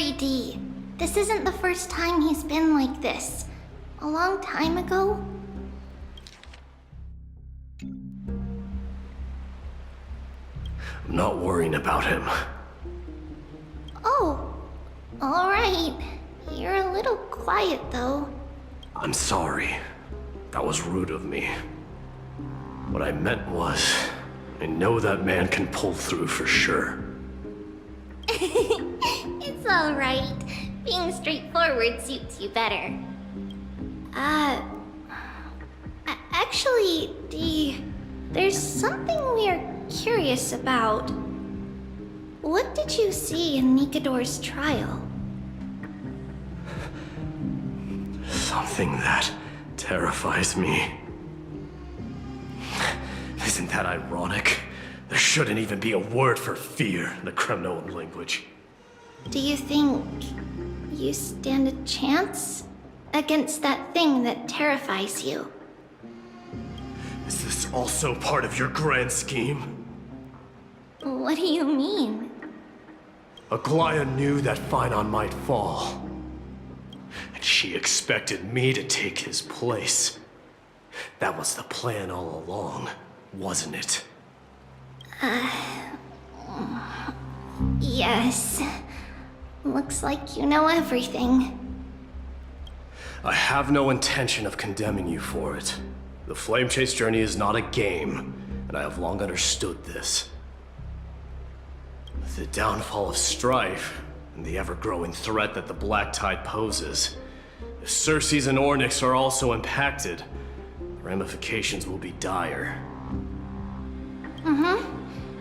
worry, Dee. This isn't the first time he's been like this. A long time ago... I'm not worrying about him. Oh, alright. You're a little quiet, though. I'm sorry. That was rude of me. What I meant was, I know that man can pull through for sure. It's alright. Being straightforward suits you better. Actually, Dee, there's something we're curious about. What did you see in Nikador's trial? Something that terrifies me. Isn't that ironic? There shouldn't even be a word for fear in the Kremnoan language. Do you think you stand a chance against that thing that terrifies you? Is this also part of your grand scheme? What do you mean? Aglaya knew that Phynon might fall. And she expected me to take his place. That was the plan all along, wasn't it? Yes. Looks like you know everything. I have no intention of condemning you for it. The Flame Chase journey is not a game, and I have long understood this. With the downfall of Strife, and the ever-growing threat that the Black Tide poses, if Circes and Ornyx are also impacted, the ramifications will be dire.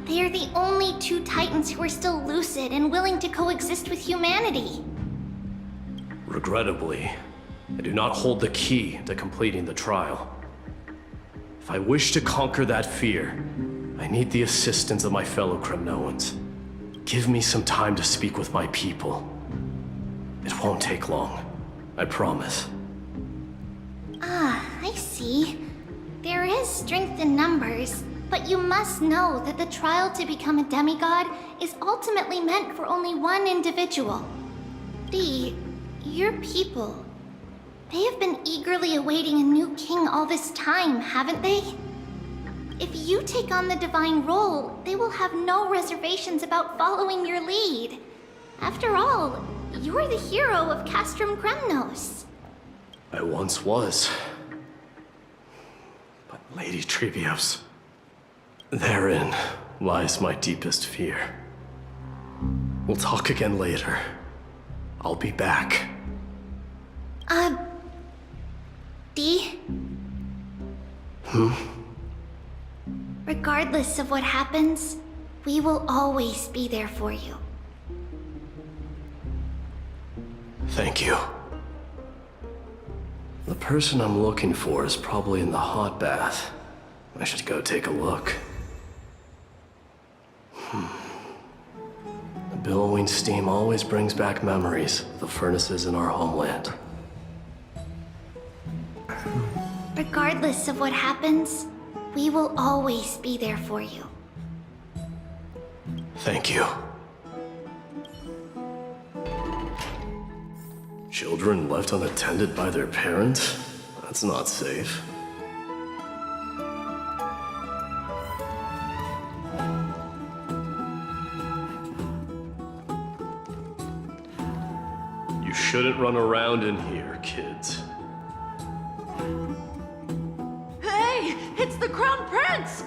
They are the only two Titans who are still lucid and willing to coexist with humanity. Regrettably, I do not hold the key to completing the trial. If I wish to conquer that fear, I need the assistance of my fellow Kremnoans. Give me some time to speak with my people. It won't take long, I promise. I see. There is strength in numbers, but you must know that the trial to become a demigod is ultimately meant for only one individual. Dee, your people, they have been eagerly awaiting a new king all this time, haven't they? If you take on the divine role, they will have no reservations about following your lead. After all, you're the hero of Castrum Kremnos. I once was. But Lady Trebios, therein lies my deepest fear. We'll talk again later. I'll be back. Dee? Regardless of what happens, we will always be there for you. Thank you. The person I'm looking for is probably in the hot bath. I should go take a look. The billowing steam always brings back memories of the furnaces in our homeland. Regardless of what happens, we will always be there for you. Thank you. Children left unattended by their parents? That's not safe. You shouldn't run around in here, kids. Hey, it's the Crown Prince!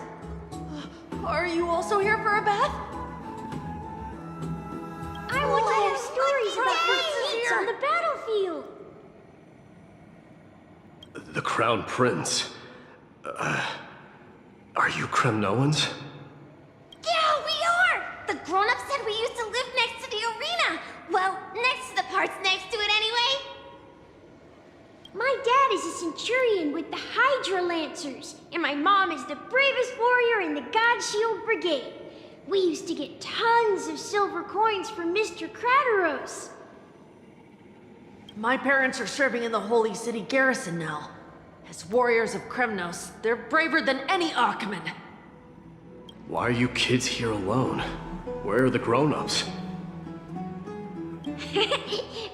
Are you also here for a bath? I want to hear stories about feats on the battlefield. The Crown Prince. Are you Kremnoans? Yeah, we are! The grown-ups said we used to live next to the arena. Well, next to the parts next to it anyway. My dad is a centurion with the Hydra Lancers, and my mom is the bravest warrior in the God Shield Brigade. We used to get tons of silver coins from Mr. Crateros. My parents are serving in the Holy City garrison now. As warriors of Kremnos, they're braver than any Achaemen. Why are you kids here alone? Where are the grown-ups?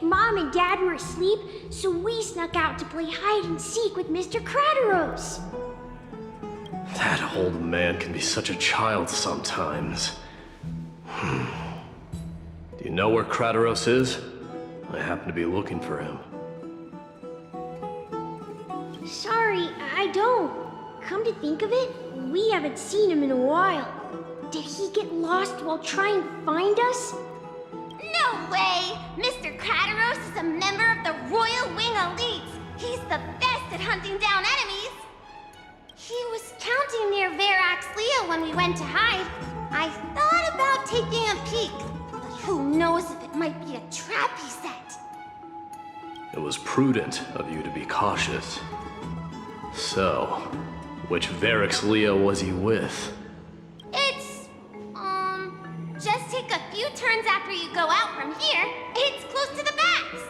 Mom and Dad were asleep, so we snuck out to play hide and seek with Mr. Crateros. That old man can be such a child sometimes. Do you know where Crateros is? I happen to be looking for him. Sorry, I don't. Come to think of it, we haven't seen him in a while. Did he get lost while trying to find us? No way! Mr. Crateros is a member of the Royal Wing Elites. He's the best at hunting down enemies. He was counting near Verax Leo when we went to hide. I thought about taking a peek, but who knows if it might be a trap he set. It was prudent of you to be cautious. So, which Verax Leo was he with? It's, just take a few turns after you go out from here. It's close to the backs.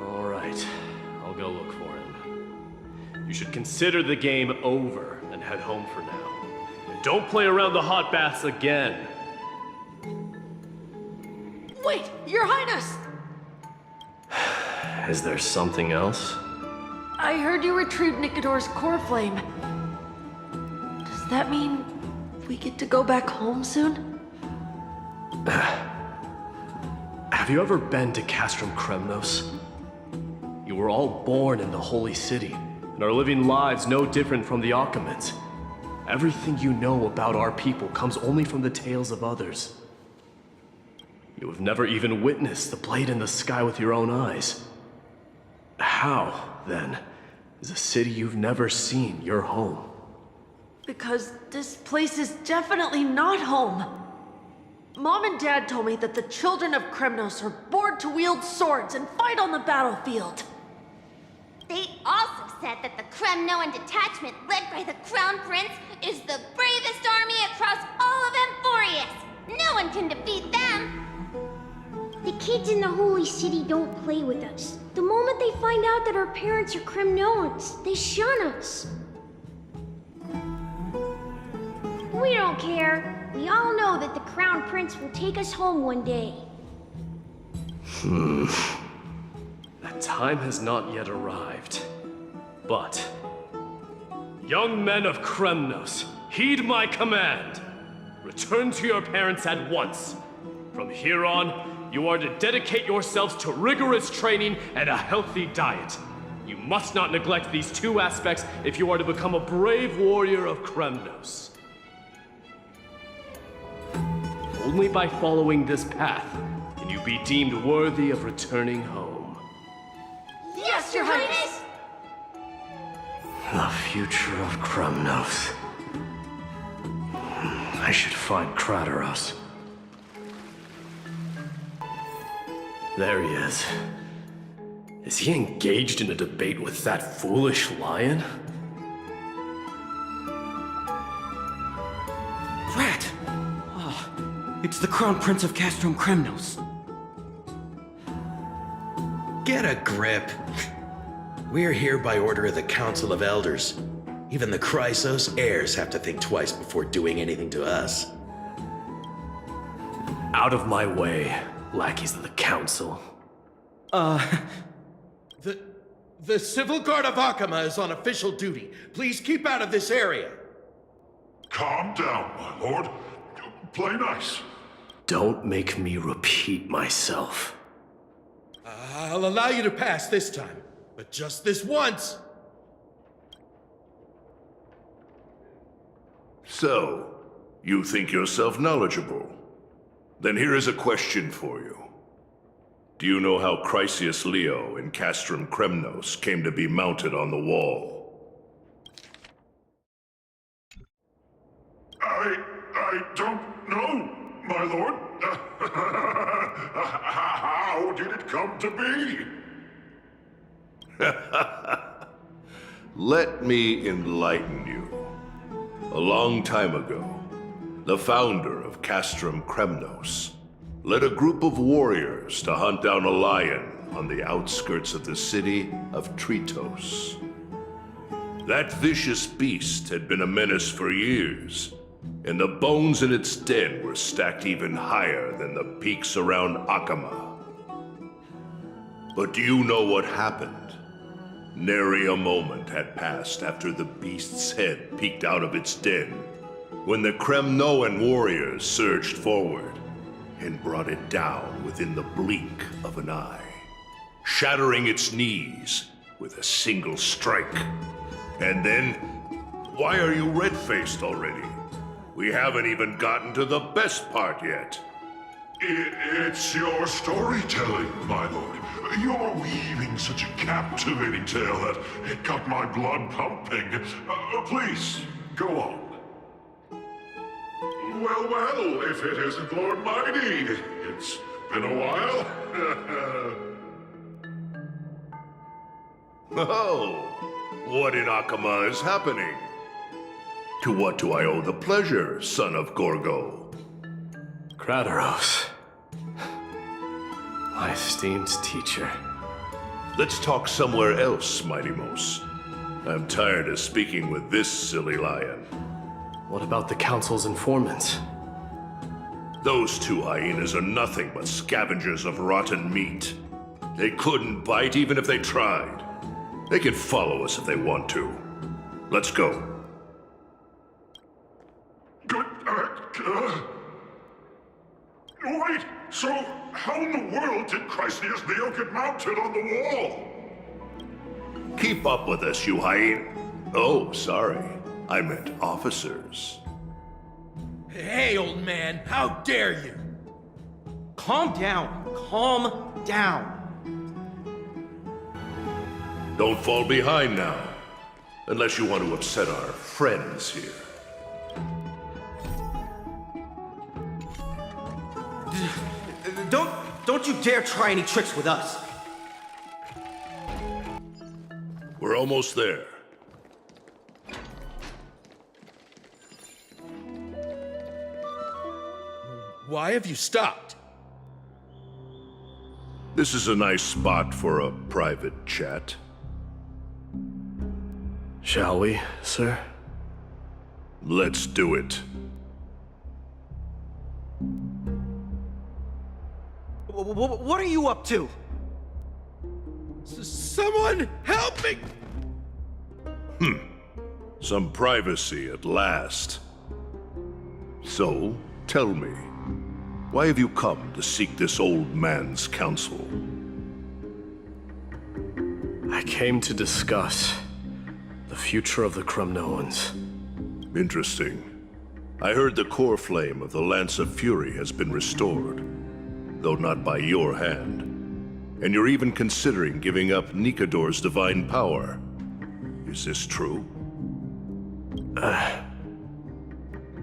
All right, I'll go look for him. You should consider the game over and head home for now. And don't play around the hot baths again. Wait, Your Highness! Is there something else? I heard you retrieved Nicodor's core flame. Does that mean we get to go back home soon? Have you ever been to Castrum Kremnos? You were all born in the Holy City, and are living lives no different from the Occamans. Everything you know about our people comes only from the tales of others. You have never even witnessed the blade in the sky with your own eyes. How, then, is a city you've never seen your home? Because this place is definitely not home. Mom and Dad told me that the children of Kremnos are born to wield swords and fight on the battlefield. They also said that the Kremnoan detachment led by the Crown Prince is the bravest army across all of Amphoreus. No one can defeat them. The kids in the Holy City don't play with us. The moment they find out that our parents are Kremnoans, they shun us. We don't care. We all know that the Crown Prince will take us home one day. That time has not yet arrived. But, young men of Kremnos, heed my command. Return to your parents at once. From here on, you are to dedicate yourselves to rigorous training and a healthy diet. You must not neglect these two aspects if you are to become a brave warrior of Kremnos. Only by following this path can you be deemed worthy of returning home. Yes, Your Highness! The future of Kremnos. I should find Crateros. There he is. Is he engaged in a debate with that foolish lion? Rat! Oh, it's the Crown Prince of Castrum Kremnos. Get a grip. We're here by order of the Council of Elders. Even the Chrysos heirs have to think twice before doing anything to us. Out of my way, lackeys of the Council. The Civil Guard of Akama is on official duty. Please keep out of this area. Calm down, my lord. Play nice. Don't make me repeat myself. I'll allow you to pass this time, but just this once. So, you think yourself knowledgeable? Then here is a question for you. Do you know how Chrysius Leo in Castrum Kremnos came to be mounted on the wall? I don't know, my lord. How did it come to be? Let me enlighten you. A long time ago, the founder of Castrum Kremnos led a group of warriors to hunt down a lion on the outskirts of the city of Tritos. That vicious beast had been a menace for years, and the bones in its den were stacked even higher than the peaks around Akama. But do you know what happened? Nary a moment had passed after the beast's head peeked out of its den, when the Kremnoan warriors surged forward and brought it down within the blink of an eye, shattering its knees with a single strike. And then, why are you red-faced already? We haven't even gotten to the best part yet. It's your storytelling, my lord. You're weaving such a captivating tale that it got my blood pumping. Please, go on. Well, if it isn't Lord Mydei, it's been a while. Oh, what in Akama is happening? To what do I owe the pleasure, son of Gorgo? Kratos. My esteemed teacher. Let's talk somewhere else, Mydei. I'm tired of speaking with this silly lion. What about the Council's informants? Those two hyenas are nothing but scavengers of rotten meat. They couldn't bite even if they tried. They can follow us if they want to. Let's go. Wait, so how in the world did Chrysia's Neo get mounted on the wall? Keep up with us, you hyena. Oh, sorry. I meant officers. Hey, old man, how dare you? Calm down. Calm down. Don't fall behind now. Unless you want to upset our friends here. Don't you dare try any tricks with us. We're almost there. Why have you stopped? This is a nice spot for a private chat. Shall we, sir? Let's do it. What are you up to? Someone help me! Some privacy at last. So, tell me, why have you come to seek this old man's counsel? I came to discuss the future of the Kremnoans. Interesting. I heard the core flame of the Lance of Fury has been restored, though not by your hand. And you're even considering giving up Nikador's divine power. Is this true?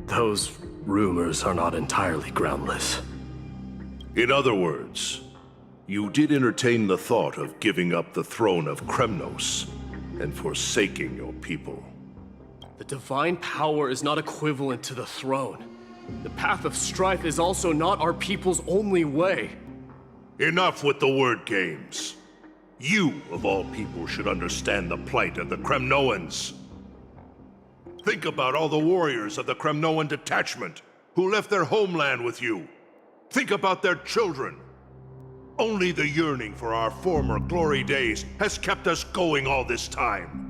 Those rumors are not entirely groundless. In other words, you did entertain the thought of giving up the throne of Kremnos and forsaking your people. The divine power is not equivalent to the throne. The path of strife is also not our people's only way. Enough with the word games. You, of all people, should understand the plight of the Kremnoans. Think about all the warriors of the Kremnoan detachment who left their homeland with you. Think about their children. Only the yearning for our former glory days has kept us going all this time.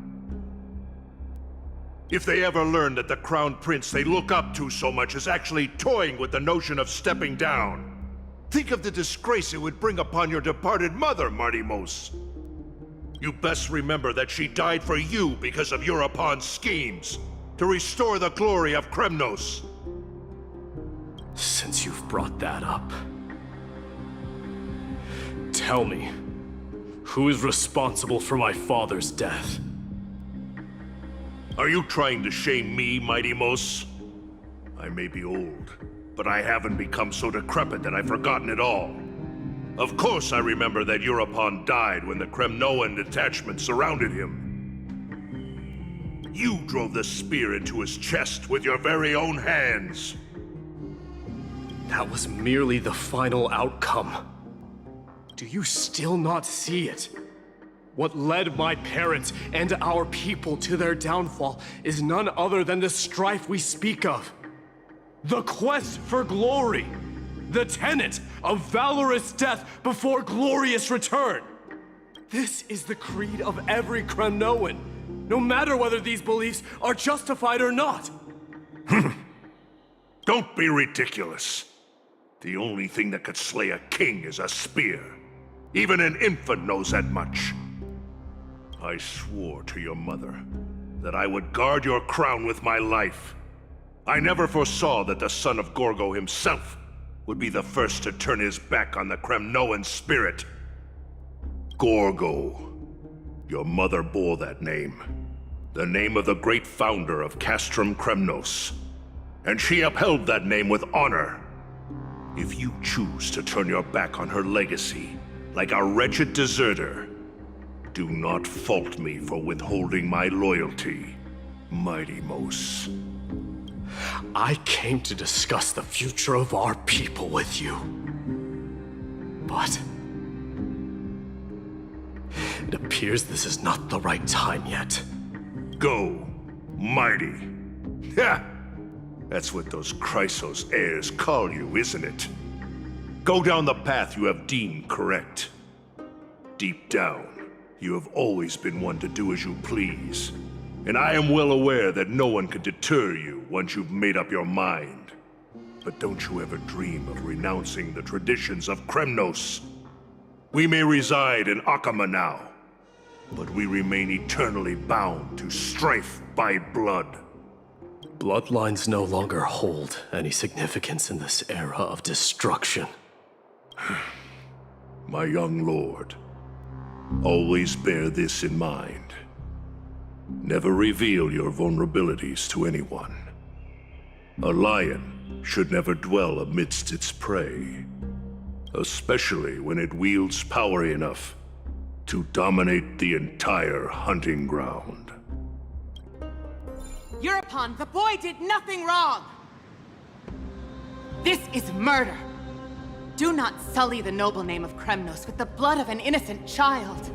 If they ever learn that the Crown Prince they look up to so much is actually toying with the notion of stepping down, think of the disgrace it would bring upon your departed mother, Mydei. You best remember that she died for you because of Europon's schemes to restore the glory of Kremnos. Since you've brought that up, tell me, who is responsible for my father's death? Are you trying to shame me, Mydei? I may be old, but I haven't become so decrepit that I've forgotten it all. Of course I remember that Europon died when the Kremnoan detachment surrounded him. You drove the spear into his chest with your very own hands. That was merely the final outcome. Do you still not see it? What led my parents and our people to their downfall is none other than the strife we speak of. The quest for glory. The tenet of valorous death before glorious return. This is the creed of every Kremnoan, no matter whether these beliefs are justified or not. Don't be ridiculous. The only thing that could slay a king is a spear. Even an infant knows that much. I swore to your mother that I would guard your crown with my life. I never foresaw that the son of Gorgo himself would be the first to turn his back on the Kremnoan spirit. Gorgo. Your mother bore that name. The name of the great founder of Castrum Kremnos. And she upheld that name with honor. If you choose to turn your back on her legacy, like a wretched deserter, do not fault me for withholding my loyalty, Mydei. I came to discuss the future of our people with you. But it appears this is not the right time yet. Go, Mydei. Ha! That's what those Chrysos heirs call you, isn't it? Go down the path you have deemed correct. Deep down, you have always been one to do as you please. And I am well aware that no one can deter you once you've made up your mind. But don't you ever dream of renouncing the traditions of Kremnos. We may reside in Akama now, but we remain eternally bound to strife by blood. Bloodlines no longer hold any significance in this era of destruction. My young lord, always bear this in mind. Never reveal your vulnerabilities to anyone. A lion should never dwell amidst its prey, especially when it wields power enough to dominate the entire hunting ground. Eurepon, the boy did nothing wrong! This is murder! Do not sully the noble name of Kremnos with the blood of an innocent child!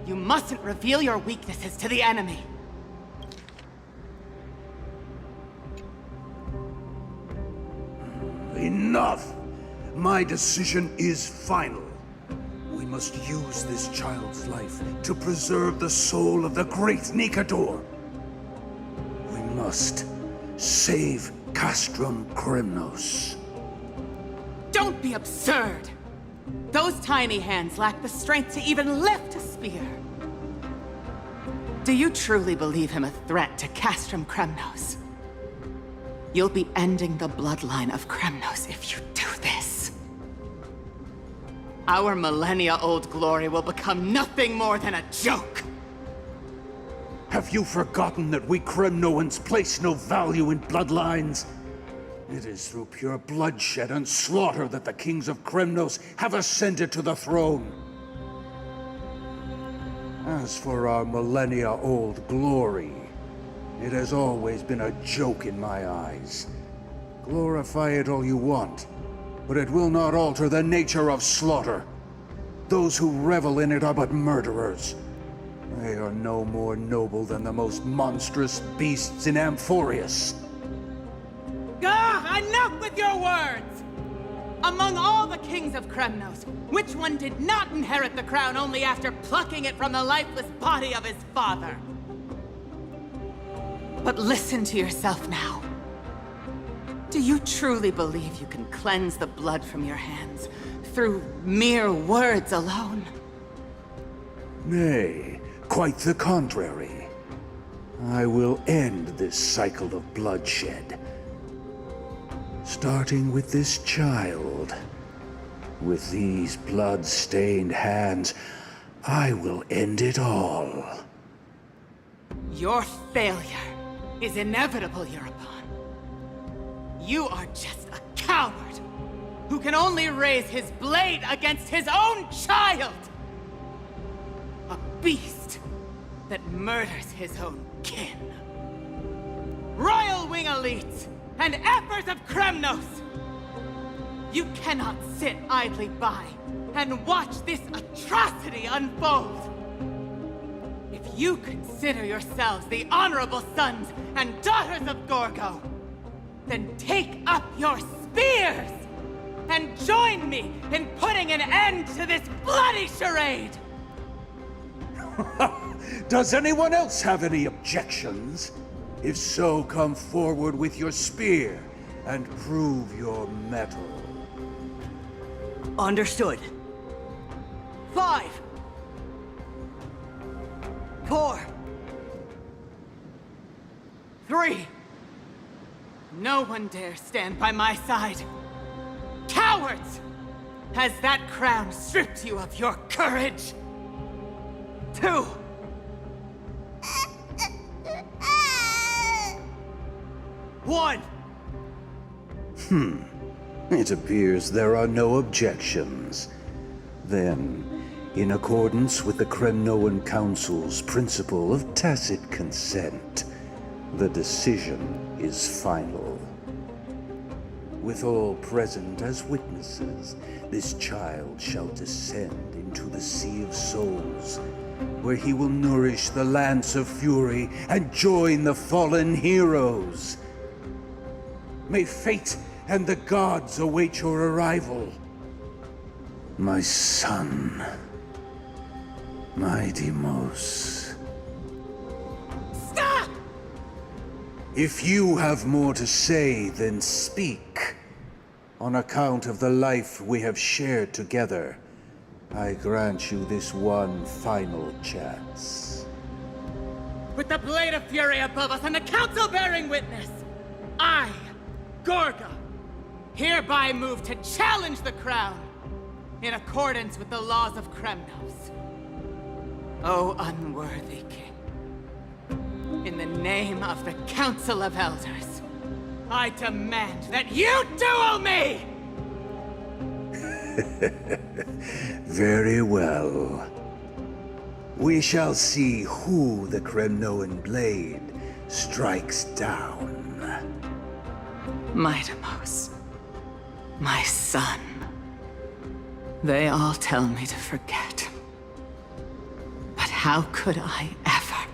You mustn't reveal your weaknesses to the enemy! Enough! My decision is final. We must use this child's life to preserve the soul of the great Nikador. We must save Castrum Kremnos. Don't be absurd! Those tiny hands lack the strength to even lift a spear. Do you truly believe him a threat to Castrum Kremnos? You'll be ending the bloodline of Kremnos if you do this. Our millennia-old glory will become nothing more than a joke. Have you forgotten that we Kremnoans place no value in bloodlines? It is through pure bloodshed and slaughter that the kings of Kremnos have ascended to the throne. As for our millennia-old glory, it has always been a joke in my eyes. Glorify it all you want, but it will not alter the nature of slaughter. Those who revel in it are but murderers. They are no more noble than the most monstrous beasts in Amphoreus. Enough with your words! Among all the kings of Kremnos, which one did not inherit the crown only after plucking it from the lifeless body of his father? But listen to yourself now. Do you truly believe you can cleanse the blood from your hands through mere words alone? Nay, quite the contrary. I will end this cycle of bloodshed. Starting with this child. With these blood-stained hands, I will end it all. Your failure is inevitable, Eurepon. You are just a coward who can only raise his blade against his own child! A beast that murders his own kin. Royal Wing elites and Emperors of Kremnos! You cannot sit idly by and watch this atrocity unfold! If you consider yourselves the honorable sons and daughters of Gorgo, Then take up your spears! And join me in putting an end to this bloody charade! Does anyone else have any objections? If so, come forward with your spear and prove your mettle. Understood. 5, 4, 3. No one dare stand by my side. Cowards! Has that crown stripped you of your courage? 2. One. It appears there are no objections. Then, in accordance with the Kremnoan Council's principle of tacit consent, the decision is final. With all present as witnesses, this child shall descend into the Sea of Souls, where he will nourish the Lance of Fury and join the fallen heroes. May fate and the gods await your arrival. My son, Mydei. Stop! If you have more to say, then speak. On account of the life we have shared together, I grant you this one final chance. With the Blade of Fury above us and the Council bearing witness, I, Gorga, hereby move to challenge the crown in accordance with the laws of Kremnos. O unworthy king, in the name of the Council of Elders, I demand that you duel me! Very well. We shall see who the Kremnoan blade strikes down. Mydei, my son. They all tell me to forget. But how could I ever?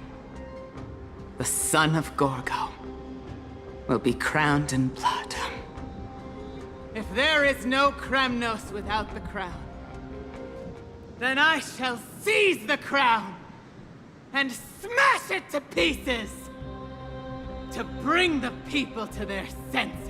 The son of Gorgo will be crowned in blood. If there is no Kremnos without the crown, then I shall seize the crown and smash it to pieces to bring the people to their senses.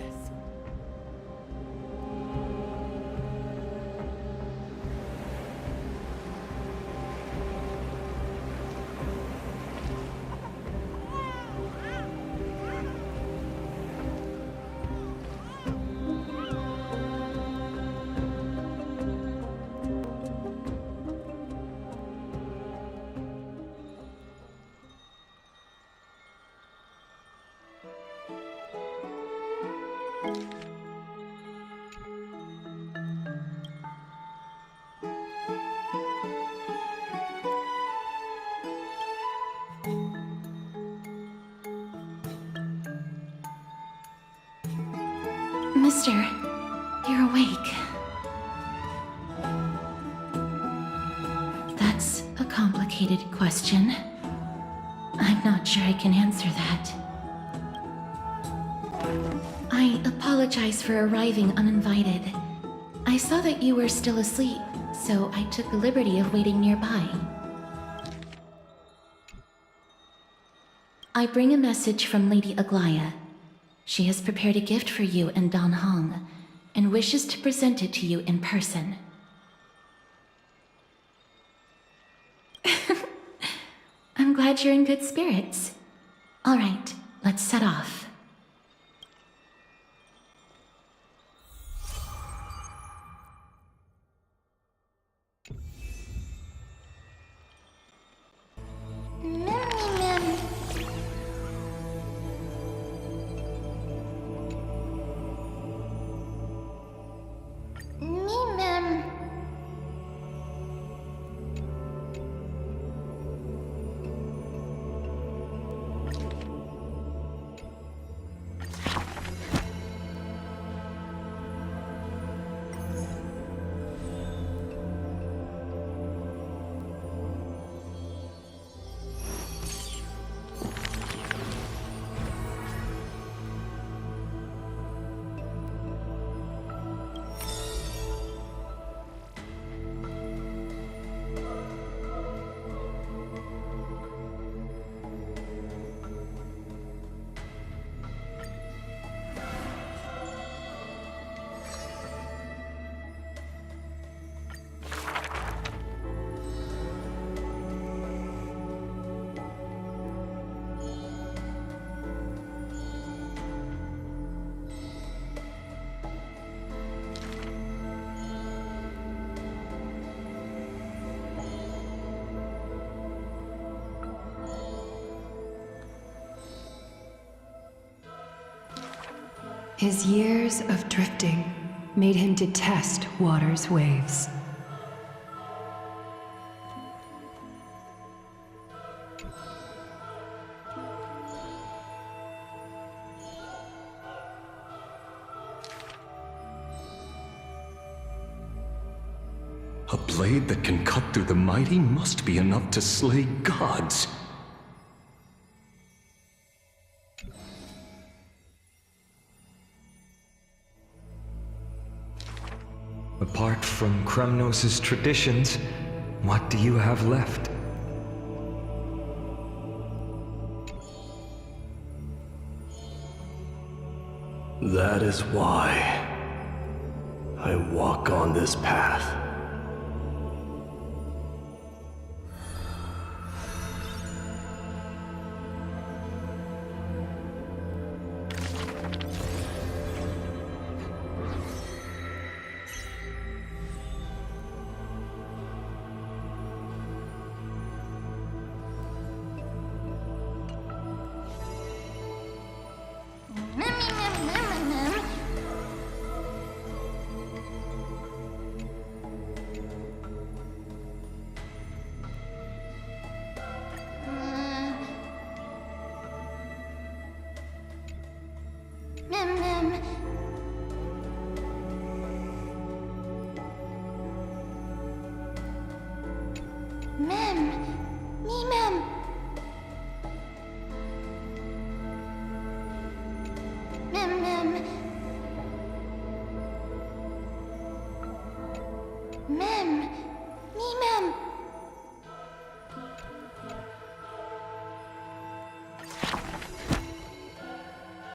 Mister, you're awake. That's a complicated question. I'm not sure I can answer that. I apologize for arriving uninvited. I saw that you were still asleep, so I took the liberty of waiting nearby. I bring a message from Lady Aglaya. She has prepared a gift for you and Dan Hong, and wishes to present it to you in person. I'm glad you're in good spirits. All right, let's set off. His years of drifting made him detest water's waves. A blade that can cut through the Mydei must be enough to slay gods. Apart from Kremnos' traditions, what do you have left? That is why I walk on this path. Mem.